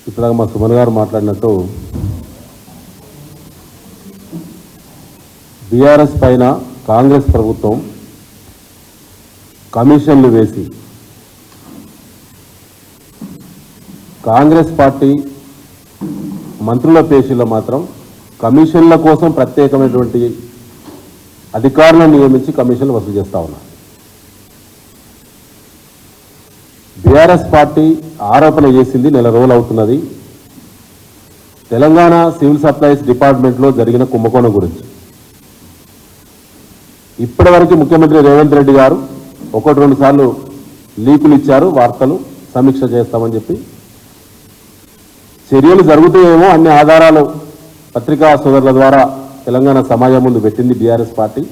ఇప్పుడు మా సుమన్ గారు మాట్లాడినట్టు బీఆర్ఎస్ పైన కాంగ్రెస్ ప్రభుత్వం కమిషన్లు వేసి కాంగ్రెస్ పార్టీ మంత్రుల పేషీలో మాత్రం కమిషన్ల కోసం ప్రత్యేకమైనటువంటి అధికారులను నియమించి కమిషన్లు వసూలు చేస్తూ ఉన్నారు. బీఆర్ఎస్ పార్టీ ఆరోపణ చేసింది నెల రోజులు అవుతున్నది తెలంగాణ సివిల్ సప్లైస్ డిపార్ట్మెంట్లో జరిగిన కుంభకోణం గురించి. ఇప్పటివరకు ముఖ్యమంత్రి రేవంత్ రెడ్డి గారు 1-2 సార్లు లీకులు ఇచ్చారు, వార్తలు సమీక్ష చేస్తామని చెప్పి. చర్యలు జరుగుతాయేమో అన్ని ఆధారాలు పత్రికా సోదరుల ద్వారా తెలంగాణ సమాజం ముందు పెట్టింది బీఆర్ఎస్ పార్టీ.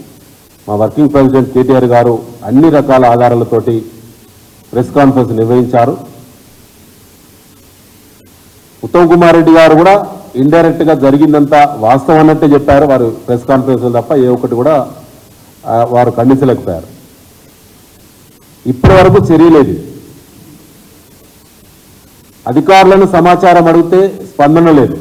మా వర్కింగ్ ప్రెసిడెంట్ కేటీఆర్ గారు అన్ని రకాల ఆధారాలతోటి ప్రెస్ కాన్ఫరెన్స్ నిర్వహించారు. ఉత్తమ్ కుమార్ రెడ్డి గారు కూడా ఇండైరెక్ట్గా జరిగిందంతా వాస్తవం అన్నట్టే చెప్పారు. వారు ప్రెస్ కాన్ఫరెన్స్ తప్ప ఏ ఒక్కటి కూడా వారు ఖండించలేకపోయారు. ఇప్పటి వరకు చర్య లేదు. అధికారులను సమాచారం అడిగితే స్పందన లేదు.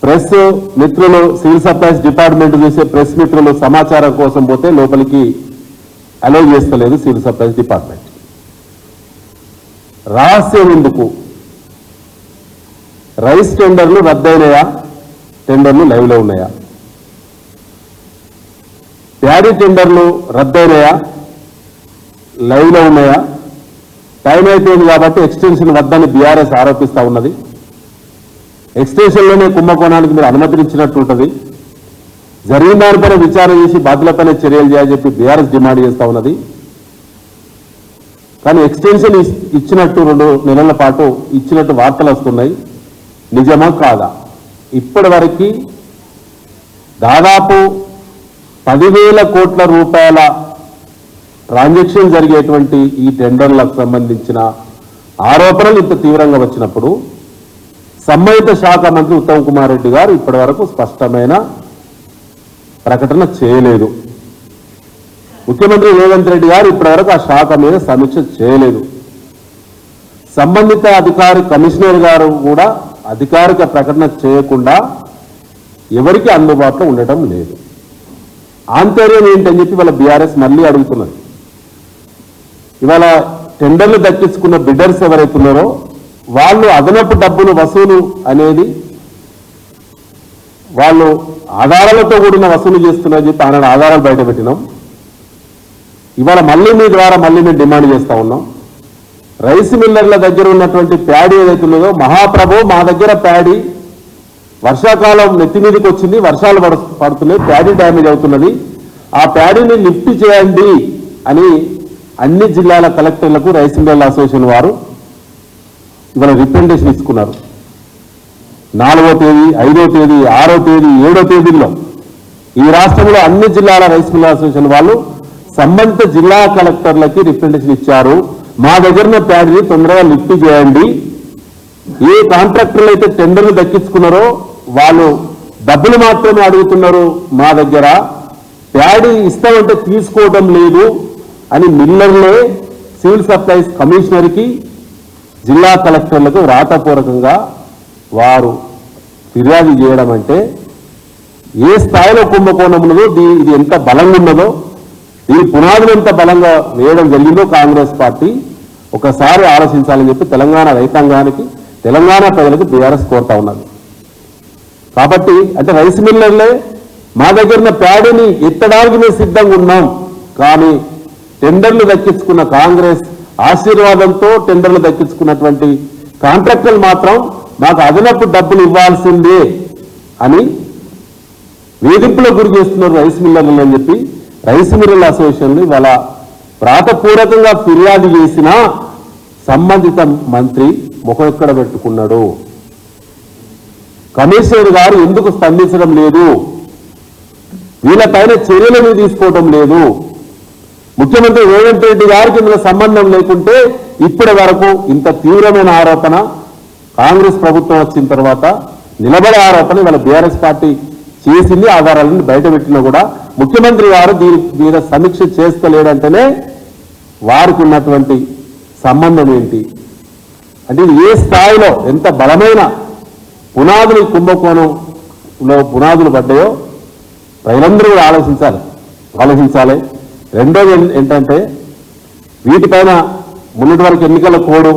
ప్రెస్ మిత్రులు, సివిల్ సప్లైస్ డిపార్ట్మెంట్ చేసే ప్రెస్ మిత్రులు సమాచారం కోసం పోతే లోపలికి అలౌ చేస్తలేదు సివిల్ సప్లైస్ డిపార్ట్మెంట్. రహస్యం ఎందుకు? రైస్ టెండర్లు రద్దయినాయా? టెండర్లు లైవ్లో ఉన్నాయా? ప్యాడీ టెండర్లు రద్దయినాయా? లైవ్లో ఉన్నాయా? టైం అయిపోయింది కాబట్టి ఎక్స్టెన్షన్ వద్దని బీఆర్ఎస్ ఆరోపిస్తూ ఉన్నది. ఎక్స్టెన్షన్లోనే కుంభకోణానికి మీరు అనుమతించినట్టు ఉంటుంది. జరిగిన దానిపైన విచారణ చేసి బాధ్యులపైన చర్యలు చేయాలని చెప్పి బీఆర్ఎస్ డిమాండ్ చేస్తూ ఉన్నది. కానీ ఎక్స్టెన్షన్ ఇచ్చినట్టు 2 నెలల పాటు ఇచ్చినట్టు వార్తలు వస్తున్నాయి. నిజమా కాదా? ఇప్పటి వరకు దాదాపు 10,000 కోట్ల రూపాయల ట్రాన్సాక్షన్ జరిగేటువంటి ఈ టెండర్లకు సంబంధించిన ఆరోపణలు ఇంత తీవ్రంగా వచ్చినప్పుడు సంబంధిత శాఖ మంత్రి ఉత్తమ్ కుమార్ రెడ్డి గారు ఇప్పటి వరకు స్పష్టమైన ప్రకటన చేయలేదు. ముఖ్యమంత్రి రేవంత్ రెడ్డి గారు ఇప్పటివరకు ఆ శాఖ మీద సమీక్ష చేయలేదు. సంబంధిత అధికారి కమిషనర్ గారు కూడా అధికారిక ప్రకటన చేయకుండా ఎవరికి అందుబాటులో ఉండటం లేదు. ఆంతర్యం ఏంటని చెప్పి వాళ్ళ బీఆర్ఎస్ మళ్ళీ అడుగుతున్నది. ఇవాళ టెండర్లు దక్కించుకున్న బిడ్డర్స్ ఎవరైతున్నారో వాళ్ళు అదనపు డబ్బులు వసూలు అనేది వాళ్ళు ఆధారాలతో కూడిన వసూలు చేస్తున్నారని చెప్పి ఆనాడు ఆధారాలు బయట పెట్టినాం. ఇవాళ మళ్ళీ మీ ద్వారా మళ్ళీ మేము డిమాండ్ చేస్తూ ఉన్నాం. రైస్ మిల్లర్ల దగ్గర ఉన్నటువంటి ప్యాడీ ఏదైతున్నదో, మహాప్రభు మా దగ్గర ప్యాడీ వర్షాకాలం నెత్తి మీదకి వచ్చింది, వర్షాలు పడుతున్నాయి, ప్యాడీ డ్యామేజ్ అవుతున్నది, ఆ ప్యాడీని లిఫ్ట్ చేయండి అని అన్ని జిల్లాల కలెక్టర్లకు రైస్ మిల్లర్ల అసోసియేషన్ వారు ఇవాళ రిప్రజెంటేషన్ ఇచ్చుకున్నారు. 4వ తేదీ, 5వ తేదీ, 6వ తేదీ, 7వ తేదీల్లో ఈ రాష్ట్రంలో అన్ని జిల్లాల రైస్ మిల్లర్ అసోసియేషన్ వాళ్ళు సంబంధిత జిల్లా కలెక్టర్లకి రిప్రజెంటేషన్ ఇచ్చారు. మా దగ్గర ప్యాడీని తొందరగా లిఫ్ట్ చేయండి. ఏ కాంట్రాక్టర్లు అయితే టెండర్లు దక్కించుకున్నారో వాళ్ళు డబ్బులు మాత్రమే అడుగుతున్నారు, మా దగ్గర ప్యాడీ ఇస్తామంటే తీసుకోవడం లేదు అని మిల్లర్లే సివిల్ సప్లైస్ కమిషనర్కి, జిల్లా కలెక్టర్లకు రాతపూర్వకంగా వారు ఫిర్యాదు చేయడం అంటే ఏ స్థాయిలో కుంభకోణం ఉన్నదో, ఇది ఎంత బలంగా ఉన్నదో, ఈ పునాదులు ఎంత బలంగా వేయడం జరిగిందో కాంగ్రెస్ పార్టీ ఒకసారి ఆలోచించాలని చెప్పి తెలంగాణ రైతాంగానికి, తెలంగాణ ప్రజలకు బీఆర్ఎస్ కోరుతా ఉన్నది. కాబట్టి అంటే రైస్ మిల్లర్లే మా దగ్గర ప్యాడీని ఎత్తడానికి మేము సిద్ధంగా ఉన్నాం, కానీ టెండర్లు దక్కించుకున్న కాంగ్రెస్ ఆశీర్వాదంతో టెండర్లు దక్కించుకున్నటువంటి కాంట్రాక్టర్లు మాత్రం మాకు అదనపు డబ్బులు ఇవ్వాల్సిందే అని వేధింపులకు గురి చేస్తున్నారు రైస్ మిల్లర్లు అని చెప్పి రైస్ మిల్లర్ల అసోసియేషన్లు ఇవాళ వ్రాతపూర్వకంగా ఫిర్యాదు చేసిన సంబంధిత మంత్రి ముఖం ఎక్కడ పెట్టుకున్నాడు? కమిషనర్ గారు ఎందుకు స్పందించడం లేదు? వీళ్ళపైన చర్యలను తీసుకోవడం లేదు. ముఖ్యమంత్రి రేవంత్ రెడ్డి గారికి ఇందులో సంబంధం లేకుంటే ఇప్పటి వరకు ఇంత తీవ్రమైన ఆరోపణ కాంగ్రెస్ ప్రభుత్వం వచ్చిన తర్వాత నిలబడే ఆరోపణ ఇవాళ బీఆర్ఎస్ పార్టీ చేసింది. ఆధారాలను బయటపెట్టినా కూడా ముఖ్యమంత్రి గారు దీని మీద సమీక్ష చేస్తలేడంటేనే వారికి ఉన్నటువంటి సంబంధం ఏంటి అంటే ఇది ఏ స్థాయిలో ఎంత బలమైన పునాదులు కుంభకోణంలో పునాదులు పడ్డాయో ప్రజలందరూ కూడా ఆలోచించాలి. రెండోది ఏంటంటే వీటిపైన మొన్నటి వరకు ఎన్నికల కోడ్,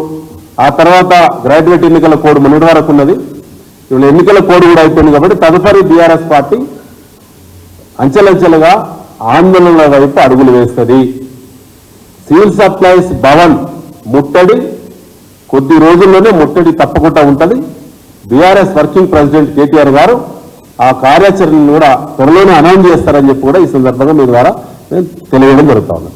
ఆ తర్వాత గ్రాడ్యుయేట్ ఎన్నికల కోడ్ మొన్నటి వరకు ఉన్నది. ఇవాళ ఎన్నికల కోడ్ కూడా అయిపోయింది కాబట్టి తదుపరి బీఆర్ఎస్ పార్టీ అంచెలంచెలుగా ఆందోళనల వైపు అడుగులు వేస్తుంది. సివిల్ సప్లైస్ భవన్ ముట్టడి కొద్ది రోజుల్లోనే ముట్టడి తప్పకుండా ఉంటుంది. బీఆర్ఎస్ వర్కింగ్ ప్రెసిడెంట్ కేటీఆర్ గారు ఆ కార్యాచరణను కూడా త్వరలోనే అనౌన్స్ చేస్తారని చెప్పి కూడా ఈ సందర్భంగా మీ ద్వారా నేను తెలియడం జరుగుతా ఉంది.